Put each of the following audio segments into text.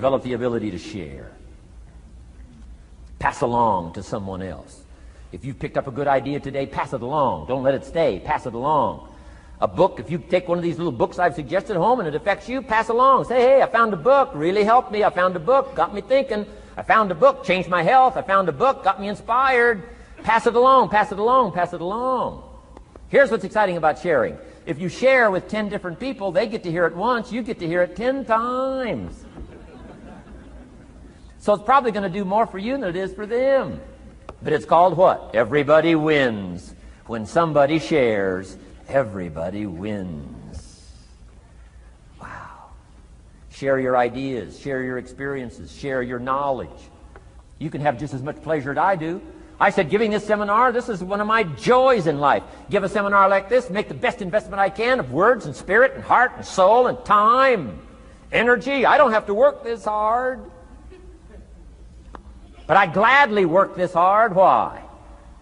Develop the ability to share. Pass along to someone else. If you've picked up a good idea today, pass it along. Don't let it stay. Pass it along. A book, if you take one of these little books I've suggested home and it affects you, pass along. Say, hey, I found a book, really helped me. I found a book, got me thinking. I found a book, changed my health. I found a book, got me inspired. Pass it along, pass it along, pass it along. Here's what's exciting about sharing. If you share with 10 different people, they get to hear it once, you get to hear it 10 times. So it's probably going to do more for you than it is for them. But it's called what? Everybody wins. When somebody shares, everybody wins. Wow. Share your ideas, share your experiences, share your knowledge. You can have just as much pleasure as I do. I said, giving this seminar, this is one of my joys in life. Give a seminar like this, make the best investment I can of words and spirit and heart and soul and time, energy. I don't have to work this hard. But I gladly work this hard. Why?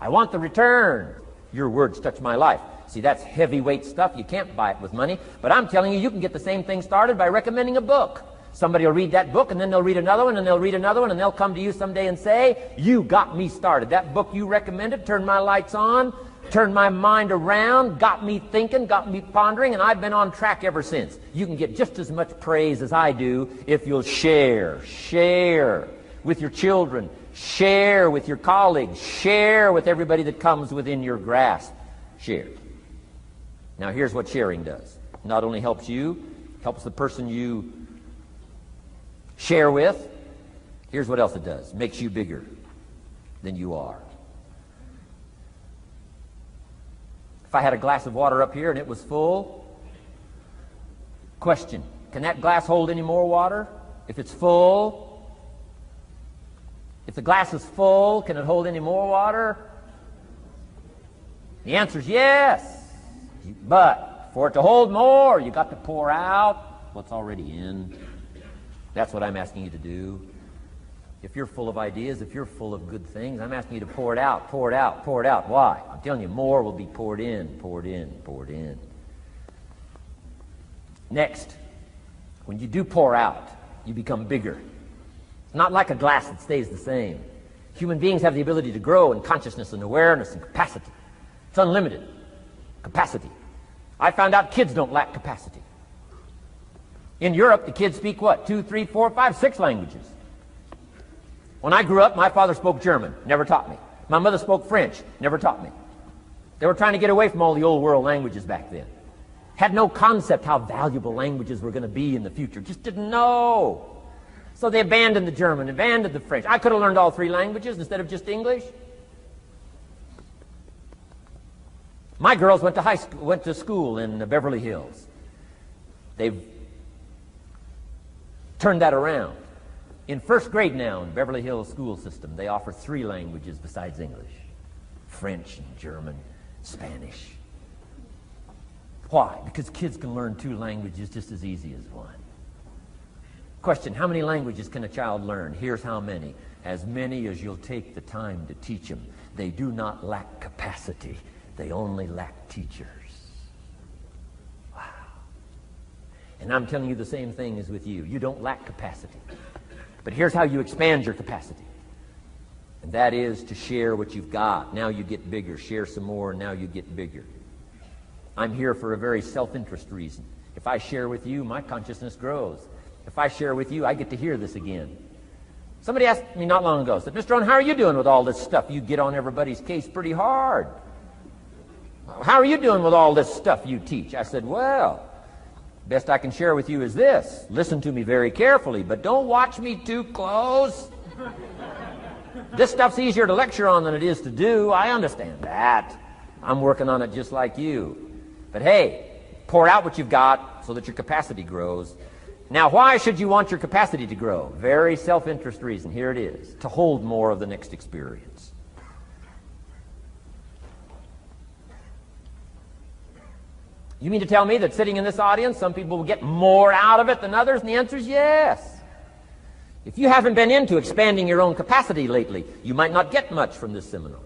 I want the return. Your words touch my life. See, that's heavyweight stuff. You can't buy it with money. But I'm telling you, you can get the same thing started by recommending a book. Somebody will read that book, and then they'll read another one, and they'll read another one, and they'll come to you someday and say, you got me started. That book you recommended turned my lights on, turned my mind around, got me thinking, got me pondering, and I've been on track ever since. You can get just as much praise as I do if you'll share. Share with your children. Share with your colleagues. Share with everybody that comes within your grasp. Share. Now here's what sharing does. It not only helps you, helps the person you share with. Here's what else it does. It makes you bigger than you are. If I had a glass of water up here and it was full, question, can that glass hold any more water? If it's full, if the glass is full, can it hold any more water? The answer is yes. But for it to hold more, you got to pour out what's already in. That's what I'm asking you to do. If you're full of ideas, if you're full of good things, I'm asking you to pour it out, pour it out, pour it out. Why? I'm telling you, more will be poured in, poured in, poured in. Next, when you do pour out, you become bigger. Not like a glass that stays the same. Human beings have the ability to grow in consciousness and awareness and capacity. It's unlimited capacity. I found out kids don't lack capacity. In Europe, the kids speak what? 2, 3, 4, 5, 6 languages. When I grew up, my father spoke German, never taught me. My mother spoke French, never taught me. They were trying to get away from all the old world languages back then. Had no concept how valuable languages were going to be in the future. Just didn't know. So they abandoned the German, abandoned the French. I could have learned all 3 languages instead of just English. My girls went to school in Beverly Hills. They've turned that around. In first grade now in Beverly Hills school system, they offer 3 languages besides English. French and German, Spanish. Why? Because kids can learn 2 languages just as easy as one. Question, how many languages can a child learn? Here's how many. As many as you'll take the time to teach them. They do not lack capacity. They only lack teachers. Wow. And I'm telling you the same thing is with you. You don't lack capacity. But here's how you expand your capacity. And that is to share what you've got. Now you get bigger. Share some more, and now you get bigger. I'm here for a very self-interest reason. If I share with you, my consciousness grows. If I share with you, I get to hear this again. Somebody asked me not long ago, said, Mr. Rohn, how are you doing with all this stuff? You get on everybody's case pretty hard. How are you doing with all this stuff you teach? I said, well, best I can share with you is this. Listen to me very carefully, but don't watch me too close. This stuff's easier to lecture on than it is to do. I understand that. I'm working on it just like you. But hey, pour out what you've got so that your capacity grows. Now, why should you want your capacity to grow? Very self-interest reason. Here it is. To hold more of the next experience. You mean to tell me that sitting in this audience, some people will get more out of it than others? And the answer is yes. If you haven't been into expanding your own capacity lately, you might not get much from this seminar.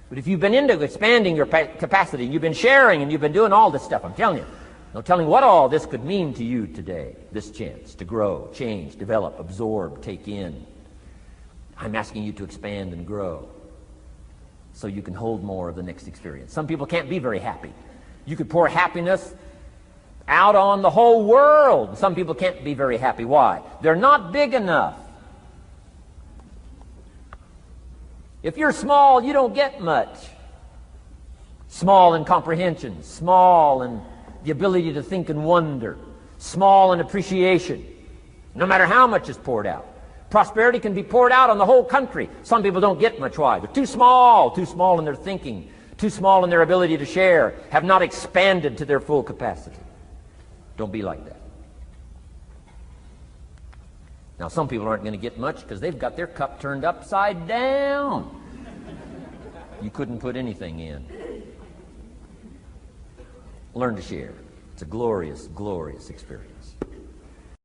But if you've been into expanding your capacity, you've been sharing and you've been doing all this stuff, I'm telling you, No telling what all this could mean to you today, this chance to grow, change, develop, absorb, take in. I'm asking you to expand and grow so you can hold more of the next experience. Some people can't be very happy. You could pour happiness out on the whole world. Some people can't be very happy. Why? They're not big enough. If you're small, you don't get much. Small in comprehension, small in the ability to think and wonder, small in appreciation, no matter how much is poured out. Prosperity can be poured out on the whole country. Some people don't get much. Why? They're too small in their thinking, too small in their ability to share, have not expanded to their full capacity. Don't be like that. Now, some people aren't going to get much because they've got their cup turned upside down. You couldn't put anything in. Learn to share. It's a glorious, glorious experience.